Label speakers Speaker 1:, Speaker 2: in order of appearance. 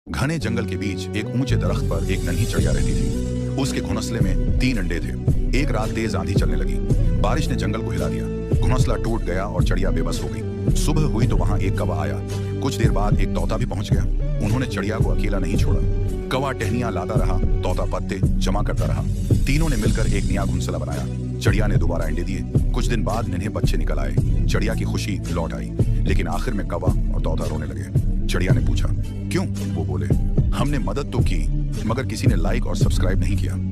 Speaker 1: घने जंगल के बीच एक ऊंचे दरख्त पर एक नन्ही चिड़िया रहती थी। उसके घोंसले में 3 अंडे थे। एक रात तेज आंधी चलने लगी। बारिश ने जंगल को हिला दिया। घोंसला टूट गया और चिड़िया बेबस हो गई। सुबह हुई तो वहां एक कौवा आया। कुछ देर बाद एक तोता भी पहुंच गया। उन्होंने चिड़िया को अकेला नहीं छोड़ा। कौवा टहनियां लाता रहा, तोता पत्ते जमा करता रहा। तीनों ने मिलकर एक नया घोंसला बनाया। चिड़िया ने दोबारा अंडे दिए। कुछ दिन बाद नन्हे बच्चे निकल आए। चिड़िया की खुशी लौट आई। लेकिन आखिर में कौवा और तोता रोने लगे। चिड़िया ने पूछा, क्यों? वो बोले, हमने मदद तो की, मगर किसी ने लाइक और सब्सक्राइब नहीं किया।